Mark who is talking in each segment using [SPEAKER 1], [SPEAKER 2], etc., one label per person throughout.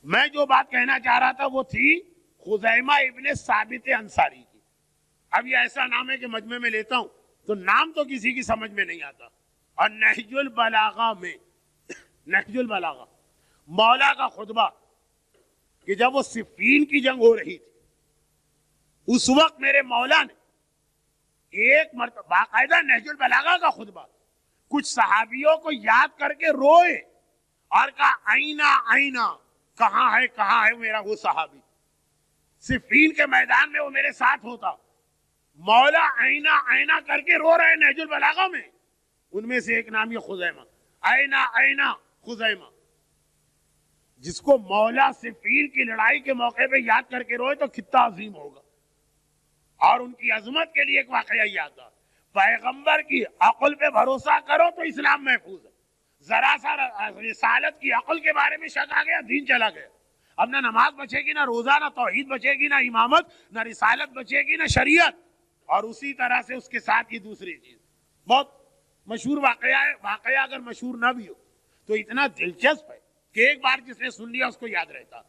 [SPEAKER 1] میں جو بات کہنا چاہ رہا تھا وہ تھی خزیمہ ابن ثابت انصاری کی. اب یہ ایسا نام ہے کہ مجمع میں لیتا ہوں تو نام تو کسی کی سمجھ میں نہیں آتا. اور نہج البلاغہ میں، نہج البلاغہ مولا کا خطبہ کہ جب وہ صفین کی جنگ ہو رہی تھی اس وقت میرے مولا نے ایک مرتبہ باقاعدہ نہج البلاغہ کا خطبہ کچھ صحابیوں کو یاد کر کے روئے اور کہا آئینہ آئینہ، کہاں ہے میرا وہ صحابی. صفین کے میدان میں وہ میرے ساتھ ہوتا، مولا آئینہ آئینہ کر کے رو رہے نہج البلاغہ میں. ان میں سے ایک نام یہ خزیمہ، آئینہ آئینہ خزیمہ. جس کو مولا صفین کی لڑائی کے موقع پہ یاد کر کے روئے تو کتنا عظیم ہوگا. اور ان کی عظمت کے لیے ایک واقعہ یاد آ، پیغمبر کی عقل پہ بھروسہ کرو تو اسلام محفوظ ہے. ذرا سا رسالت کی عقل کے بارے میں شک آ گیا، دین چلا گیا. اب نہ نماز بچے گی، نہ روزہ، نہ توحید بچے گی، نہ امامت، نہ رسالت بچے گی، نہ شریعت. اور اسی طرح سے اس کے ساتھ یہ دوسری چیز بہت مشہور واقعہ ہے. واقعہ اگر مشہور نہ بھی ہو تو اتنا دلچسپ ہے کہ ایک بار جس نے سن لیا اس کو یاد رہتا.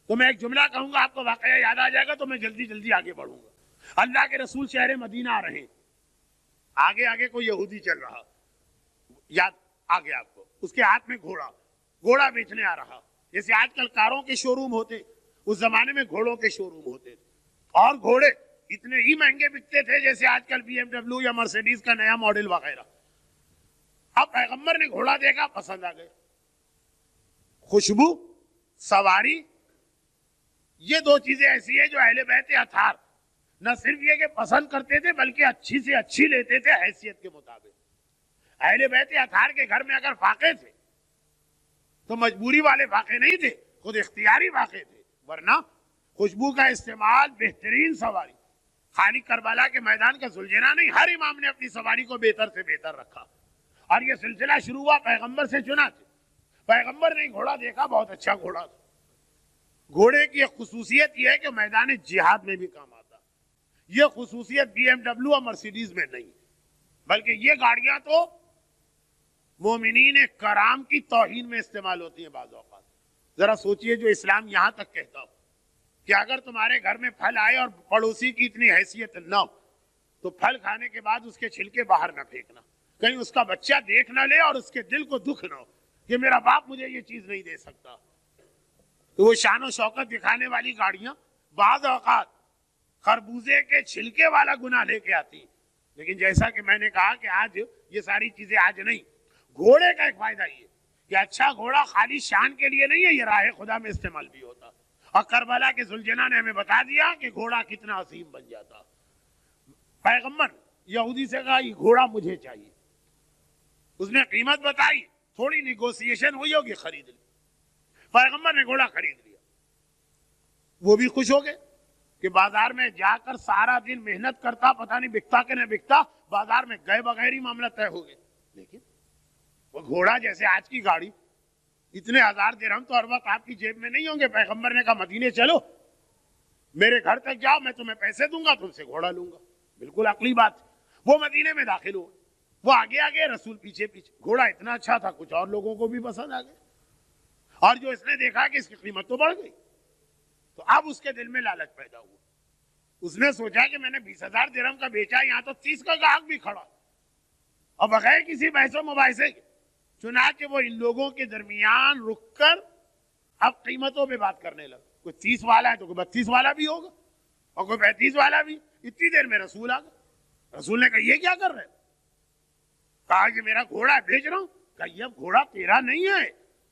[SPEAKER 1] تو میں ایک جملہ کہوں گا، آپ کو واقعہ یاد آ جائے گا تو میں جلدی جلدی آگے بڑھوں گا. اللہ کے رسول شہر مدینہ آ رہے ہیں، آگے آگے کوئی یہودی چل رہا، یاد آگے آپ کو، اس کے ہاتھ میں گھوڑا بیچنے آ رہا. جیسے آج کل کاروں کے شو روم ہوتے، اس زمانے میں گھوڑوں کے شو روم ہوتے تھے. اور گھوڑے اتنے ہی مہنگے بکتے تھے جیسے آج کل BMW یا مرسیڈیز کا نیا ماڈل وغیرہ. اب پیغمبر نے گھوڑا دیکھا، پسند آ گیا. خوشبو، سواری، یہ دو چیزیں ایسی ہیں جو اہل بیت اطہار نہ صرف یہ کہ پسند کرتے تھے بلکہ اچھی سے اچھی لیتے تھے حیثیت کے مطابق. اہل بیت اطہار کے گھر میں اگر فاقے تھے تو مجبوری والے فاقے نہیں تھے، خود اختیاری فاقے تھے. ورنہ خوشبو کا استعمال بہترین سواری، خالی کربلا کے میدان کا زلجنا نہیں، ہر امام نے اپنی سواری کو بہتر سے بہتر رکھا. اور یہ سلسلہ شروع ہوا پیغمبر سے. چنا تھے پیغمبر نے گھوڑا دیکھا، بہت اچھا گھوڑا تھا. گھوڑے کی ایک خصوصیت یہ ہے کہ میدان جہاد میں بھی کام آتا. یہ خصوصیت BMW اور مرسیڈیز میں نہیں، بلکہ یہ گاڑیاں تو مومنین کرام کی توہین میں استعمال ہوتی ہیں بعض اوقات. ذرا سوچئے جو اسلام یہاں تک کہتا ہو کہ اگر تمہارے گھر میں پھل آئے اور پڑوسی کی اتنی حیثیت نہ ہو تو پھل کھانے کے بعد اس کے چھلکے باہر نہ پھینکنا، کہیں اس کا بچہ دیکھ نہ لے اور اس کے دل کو دکھ نہ ہو کہ میرا باپ مجھے یہ چیز نہیں دے سکتا. تو وہ شان و شوکت دکھانے والی گاڑیاں بعض اوقات خربوزے کے چھلکے والا گناہ لے کے آتی. لیکن جیسا کہ میں نے کہا کہ آج یہ ساری چیزیں آج نہیں. گھوڑے کا ایک فائدہ یہ کہ اچھا گھوڑا خالی شان کے لیے نہیں ہے، یہ راہ خدا میں استعمال بھی ہوتا. اور کربلا کے زلجنا نے ہمیں بتا دیا کہ گھوڑا کتنا عظیم بن جاتا. پیغمبر یہودی سے کہا یہ گھوڑا مجھے چاہیے. اس نے قیمت بتائی، تھوڑی نیگوسیشن ہوئی ہوگی، خرید لی. پیغمبر نے گھوڑا خرید لیا. وہ بھی خوش ہو گئے کہ بازار میں جا کر سارا دن محنت کرتا، پتہ نہیں بکتا کہ نہ بکتا، بازار میں گئے بغیر ہی معاملہ طے ہو گئے. لیکن وہ گھوڑا جیسے آج کی گاڑی، اتنے ہزار درہم تو ہر وقت آپ کی جیب میں نہیں ہوں گے. پیغمبر نے کہا مدینے چلو، میرے گھر تک جاؤ، میں تمہیں پیسے دوں گا، تم سے گھوڑا لوں گا. بالکل عقلی بات. وہ مدینے میں داخل ہوئے، وہ آگے آگے، رسول پیچھے پیچھے. گھوڑا اتنا اچھا تھا کچھ اور لوگوں کو بھی پسند آ گیا. اور جو اس نے دیکھا کہ اس کی قیمت تو بڑھ گئی تو اب اس کے دل میں لالچ پیدا ہوا. اس نے سوچا کہ میں نے 20,000 درہم کا بیچا، یہاں تو 30 کا گاہک بھی کھڑا اور بغیر کسی بحث و مباحثے کے. چنانچہ وہ ان لوگوں کے درمیان رک کر اب قیمتوں پہ بات کرنے لگا. کوئی 30 والا ہے تو کوئی 32 والا بھی ہوگا اور کوئی 35 والا بھی. اتنی دیر میں رسول آ گئے. رسول نے کہا یہ کیا کر رہے؟ کہا کہ میرا گھوڑا بیچ رہا ہوں. کہا یہ اب گھوڑا تیرا نہیں ہے،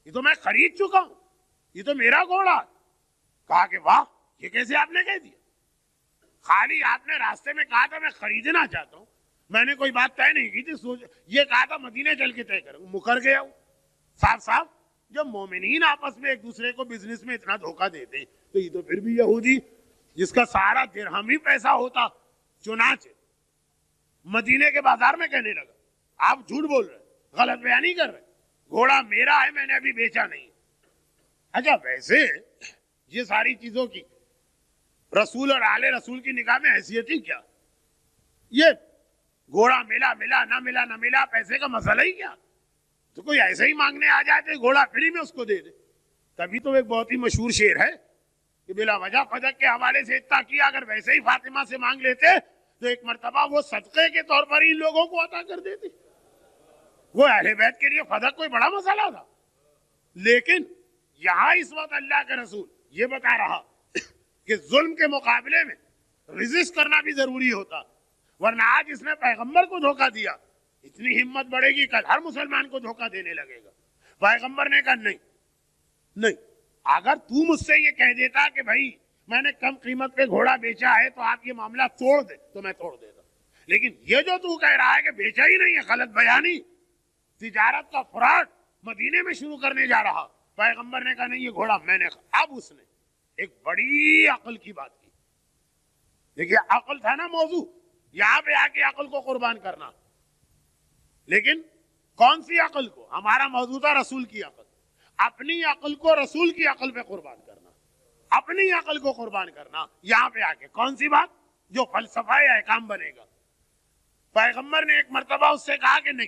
[SPEAKER 1] یہ تو میں خرید چکا ہوں، یہ تو میرا گھوڑا. کہا کہ واہ، یہ کیسے آپ نے کہہ دیا؟ خالی آپ نے راستے میں کہا تھا میں خریدنا چاہتا ہوں، میں نے کوئی بات طے نہیں کی تھی. یہ کہا تھا مدینے چل کے طے کروں، مکر گیا ہوں. صاف صاف جب مومنین آپس میں ایک دوسرے کو بزنس میں اتنا دھوکہ دیتے تو یہ تو پھر بھی یہودی جس کا سارا درہم ہی پیسہ ہوتا. چنانچہ مدینے کے بازار میں کہنے لگا آپ جھوٹ بول رہے، غلط بیانی کر رہے، گھوڑا میرا ہے، میں نے ابھی بیچا نہیں. اچھا ویسے یہ ساری چیزوں کی رسول اور آل رسول کی نگاہ میں حیثیت ہی کیا؟ یہ گھوڑا ملا نہ ملا نہ ملا، پیسے کا مسئلہ ہی کیا؟ تو کوئی ایسے ہی مانگنے آ جائے تو گھوڑا فری میں اس کو دے دے. تبھی تو ایک بہت ہی مشہور شعر ہے کہ بلا وجہ فدق کے حوالے سے اتنا کیا، اگر ویسے ہی فاطمہ سے مانگ لیتے تو ایک مرتبہ وہ صدقے کے طور پر ہی لوگوں کو عطا کر دیتی. وہ اہل بیت کے لیے فدق کوئی بڑا مسئلہ تھا. لیکن یہاں اس وقت اللہ کا رسول یہ بتا رہا کہ ظلم کے مقابلے میں ریزسٹ کرنا بھی ضروری ہوتا، ورنہ آج اس نے پیغمبر کو دھوکہ دیا، اتنی ہمت بڑھے گی کل ہر مسلمان کو دھوکہ دینے لگے گا. پیغمبر نے کہا نہیں، اگر تو مجھ سے یہ کہہ دیتا کہ بھائی میں نے کم قیمت پہ گھوڑا بیچا ہے تو آپ یہ معاملہ توڑ دے تو میں توڑ دیتا، لیکن یہ جو تو کہہ رہا ہے کہ بیچا ہی نہیں ہے، غلط بیانی، تجارت کا فراڈ مدینے میں شروع کرنے جا رہا. پیغمبر نے کہا نہیں، یہ گھوڑا میں نے. اب اس نے ایک بڑی عقل کی بات کی. دیکھیے عقل تھا نا موضوع، یہاں پہ آ کے عقل کو قربان کرنا. لیکن کون سی عقل کو؟ ہمارا موضوع تھا رسول کی عقل. اپنی عقل کو رسول کی عقل پہ قربان کرنا، اپنی عقل کو قربان کرنا. یہاں پہ آ کے کون سی بات جو فلسفہ یا احکام بنے گا؟ پیغمبر نے ایک مرتبہ اس سے کہا کہ نہیں،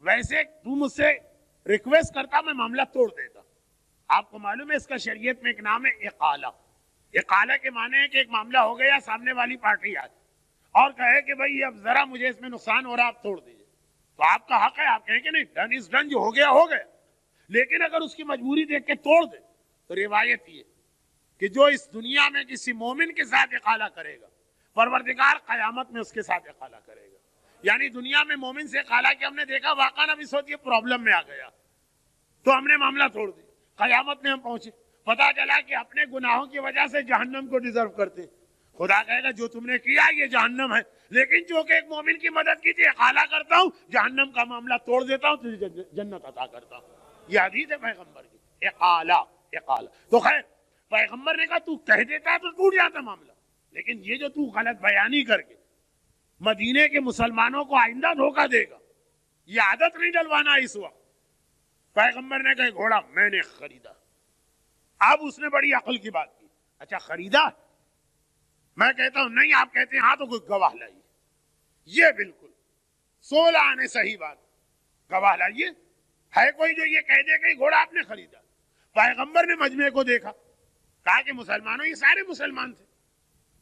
[SPEAKER 1] ویسے تو مجھ سے ریکویسٹ کرتا میں معاملہ توڑ دیتا. آپ کو معلوم ہے اس کا شریعت میں ایک نام ہے اقالہ. اقالہ کے معنی ہے کہ ایک معاملہ ہو گیا، سامنے والی پارٹی آج اور کہے کہ بھائی اب ذرا مجھے اس میں نقصان ہو رہا، آپ توڑ دیجئے، تو آپ کا حق ہے، آپ کہیں کہ نہیں، ڈن از ڈن، جو ہو گیا ہو گیا. لیکن اگر اس کی مجبوری دیکھ کے توڑ دے تو روایت یہ کہ جو اس دنیا میں کسی مومن کے ساتھ اقالہ کرے گا، پروردگار قیامت میں اس کے ساتھ اقالہ کرے گا. یعنی دنیا میں مومن سے اقالہ کہ ہم نے دیکھا واقعا ابھی سوچئے پرابلم میں آ گیا تو ہم نے معاملہ توڑ دیا، قیامت میں ہم پہنچے پتا چلا کہ اپنے گناہوں کی وجہ سے جہنم کو ڈیزرو کرتے. خدا کہے گا جو تم نے کیا یہ جہنم ہے، لیکن جو کہ ایک مومن کی مدد کی تھی، اقالہ کرتا ہوں، جہنم کا معاملہ توڑ دیتا ہوں، تجھے جنت عطا کرتا ہوں. یہ حدیث ہے پیغمبر کی، اقالہ. تو خیر پیغمبر نے کہا تو کہہ دیتا تو ٹوٹ جاتا معاملہ، لیکن یہ جو تو غلط بیانی کر کے مدینے کے مسلمانوں کو آئندہ دھوکہ دے گا، یہ عادت نہیں ڈلوانا. اس وقت پیغمبر نے کہا گھوڑا میں نے خریدا. اب اس نے بڑی عقل کی بات کی. اچھا خریدا؟ میں کہتا ہوں نہیں، آپ کہتے ہیں ہاں تو کوئی گواہ لائیے. یہ بالکل 16 آنے صحیح بات، گواہ لائیے. ہے کوئی جو یہ کہہ دے کہ گھوڑا آپ نے خریدا؟ پیغمبر نے مجمع کو دیکھا، کہا کہ مسلمانوں، یہ سارے مسلمان تھے،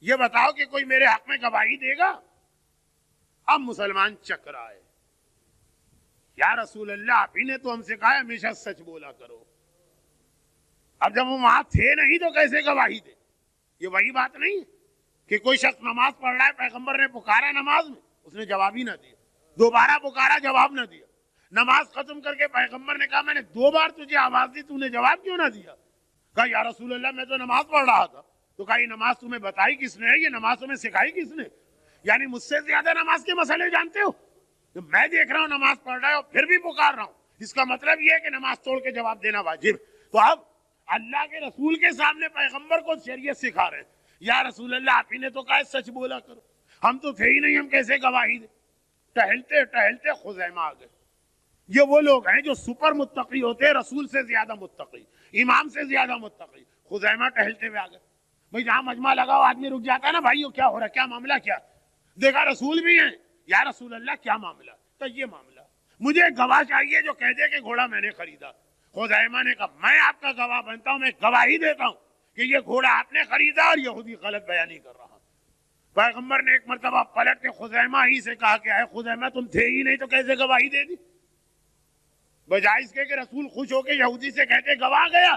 [SPEAKER 1] یہ بتاؤ کہ کوئی میرے حق میں گواہی دے گا؟ اب مسلمان چکرائے، یا رسول اللہ آپ ہی نے تو ہم سے کہا ہمیشہ سچ بولا کرو. اب جب ہم وہاں تھے نہیں تو کیسے گواہی دے؟ یہ وہی بات نہیں ہے کہ کوئی شخص نماز پڑھ رہا ہے، پیغمبر نے پکارا نماز میں، اس نے جواب ہی نہ دیا، دوبارہ پکارا جواب نہ دیا، نماز ختم کر کے پیغمبر نے کہا میں نے 2 بار تجھے آواز دی، تو نے جواب کیوں نہ دیا؟ کہا یا رسول اللہ میں تو نماز پڑھ رہا تھا. تو کہا یہ نماز تمہیں بتائی کس نے؟ یہ نماز تمہیں سکھائی کس نے؟ یعنی مجھ سے زیادہ نماز کے مسئلے جانتے ہو؟ تو میں دیکھ رہا ہوں نماز پڑھ رہا ہے اور پھر بھی پکار رہا ہوں، اس کا مطلب یہ ہے کہ نماز توڑ کے جواب دینا واجب. تو اب اللہ کے رسول کے سامنے پیغمبر کو شریعت سکھا رہے ہیں. یا رسول اللہ آپ ہی نے تو کہا سچ بولا کرو، ہم تو تھے ہی نہیں، ہم کیسے گواہی دیں؟ ٹہلتے ٹہلتے خزیمہ آ گئے. یہ وہ لوگ ہیں جو سپر متقی ہوتے ہیں، رسول سے زیادہ متقی، امام سے زیادہ متقی. خزیمہ ٹہلتے ہوئے آ گئے. بھائی جہاں مجمع لگا ہو آدمی رک جاتا ہے نا، بھائیو کیا ہو رہا ہے، کیا معاملہ کیا؟ دیکھا رسول بھی ہیں. یا رسول اللہ کیا معاملہ؟ تو یہ معاملہ مجھے گواہ چاہیے جو کہہ دے کہ گھوڑا میں نے خریدا. خزیمہ نے کہا میں آپ کا گواہ بنتا ہوں، میں گواہی دیتا ہوں کہ یہ گھوڑا آپ نے خریدا اور یہودی غلط بیانی کر رہا. پیغمبر نے ایک مرتبہ پلٹ کے خزیمہ ہی سے کہا کہ اے خزیمہ تم تھے ہی نہیں تو کیسے گواہی دے دی؟ بجائے اس کے کہ رسول خوش ہو کے یہودی سے کہتے گواہ گیا،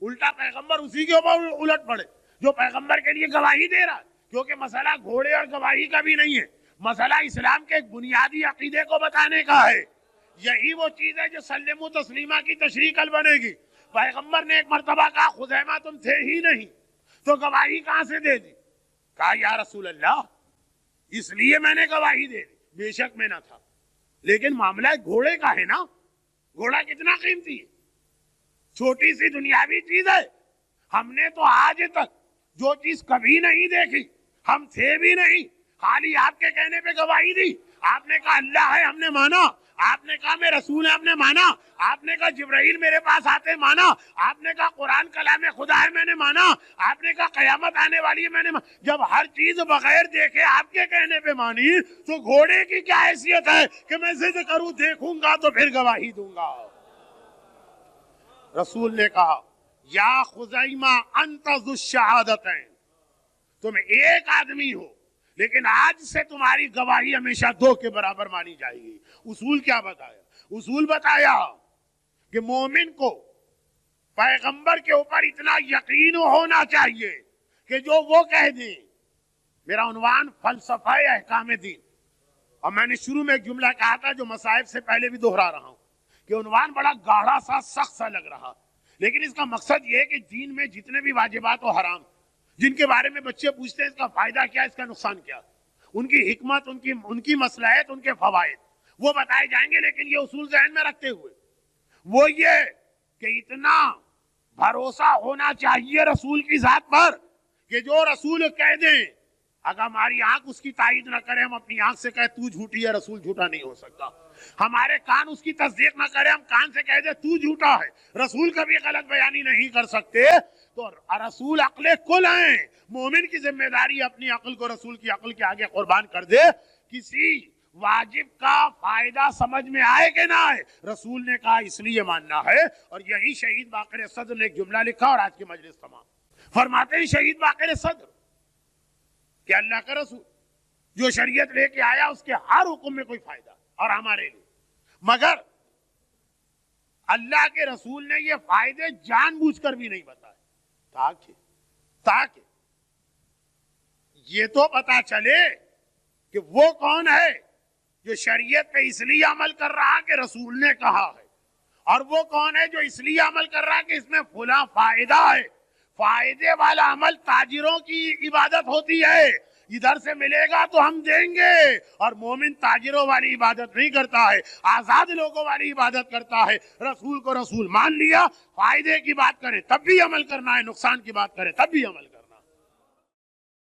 [SPEAKER 1] الٹا پیغمبر اسی کے اوپر الٹ پڑے جو پیغمبر کے لیے گواہی دے رہا. کیونکہ مسئلہ گھوڑے اور گواہی کا بھی نہیں ہے، مسئلہ اسلام کے ایک بنیادی عقیدے کو بتانے کا ہے. یہی وہ چیز ہے جو سلم و تسلیمہ کی تشریح کل بنے گی. پیغمبر نے ایک مرتبہ کہا خزیمہ تم تھے ہی نہیں تو گواہی کہاں سے دے دی؟ کہا یا رسول اللہ اس لیے میں نے گواہی دے دی. بے شک میں نہ تھا، لیکن معاملہ گھوڑے کا ہے نا. گھوڑا کتنا قیمتی ہے، چھوٹی سی دنیاوی چیز ہے. ہم نے تو آج تک جو چیز کبھی نہیں دیکھی، ہم تھے بھی نہیں، خالی آپ کے کہنے پہ گواہی دی. آپ نے کہا اللہ ہے، ہم نے مانا. آپ نے کہا میں رسول ہے، ہم نے مانا. آپ نے کہا جبرائیل میرے پاس آتے، مانا. آپ نے کہا قرآن کلام خدا ہے، میں نے مانا. آپ نے کہا قیامت آنے والی ہے، میں نے مانا. جب ہر چیز بغیر دیکھے آپ کے کہنے پہ مانی تو گھوڑے کی کیا حیثیت ہے کہ میں ضد کروں دیکھوں گا تو پھر گواہی دوں گا؟ رسول نے کہا یا خزیمہ انت ذو الشہادتین، تم ایک آدمی ہو لیکن آج سے تمہاری گواہی ہمیشہ 2 کے برابر مانی جائے گی۔ اصول کیا بتایا؟ اصول بتایا کہ مومن کو پیغمبر کے اوپر اتنا یقین ہونا چاہیے کہ جو وہ کہہ دیں۔ میرا عنوان فلسفہ احکام دین، اور میں نے شروع میں ایک جملہ کہا تھا جو مصائب سے پہلے بھی دہرا رہا ہوں کہ عنوان بڑا گاڑھا سا سخت سا لگ رہا، لیکن اس کا مقصد یہ ہے کہ دین میں جتنے بھی واجبات و حرام جن کے بارے میں بچے پوچھتے ہیں اس کا فائدہ کیا، اس کا نقصان کیا، ان کی حکمت، ان کی مصلحت، ان کے فوائد وہ بتائے جائیں گے، لیکن یہ اصول ذہن میں رکھتے ہوئے وہ یہ کہ اتنا بھروسہ ہونا چاہیے رسول کی ذات پر کہ جو رسول کہہ دیں، اگر ہماری آنکھ اس کی تائید نہ کرے، ہم اپنی آنکھ سے کہے تو جھوٹی ہے، رسول جھوٹا نہیں ہو سکتا۔ ہمارے کان اس کی تصدیق نہ کرے، ہم کان سے کہہ دیں تو جھوٹا ہے، رسول کبھی غلط بیانی نہیں کر سکتے۔ تو رسول عقل کل ہیں، مومن کی ذمہ داری اپنی عقل کو رسول کی عقل کے آگے قربان کر دے۔ کسی واجب کا فائدہ سمجھ میں آئے کہ نہ آئے، رسول نے کہا اس لیے ماننا ہے۔ اور یہی شہید باقر صدر نے ایک جملہ لکھا اور آج کی مجلس تمام فرماتے ہیں شہید باقر صدر کہ اللہ کا رسول جو شریعت لے کے آیا اس کے ہر حکم میں کوئی فائدہ اور ہمارے لیے، مگر اللہ کے رسول نے یہ فائدے جان بوجھ کر بھی نہیں بتائے تاکہ یہ تو پتا چلے کہ وہ کون ہے جو شریعت پہ اس لیے عمل کر رہا کہ رسول نے کہا ہے، اور وہ کون ہے جو اس لیے عمل کر رہا کہ اس میں فلاں فائدہ ہے۔ فائدے والا عمل تاجروں کی عبادت ہوتی ہے، ادھر سے ملے گا تو ہم دیں گے، اور مومن تاجروں والی عبادت نہیں کرتا ہے، آزاد لوگوں والی عبادت کرتا ہے۔ رسول کو رسول مان لیا، فائدے کی بات کریں تب بھی عمل کرنا ہے، نقصان کی بات کریں تب بھی عمل کرنا ہے۔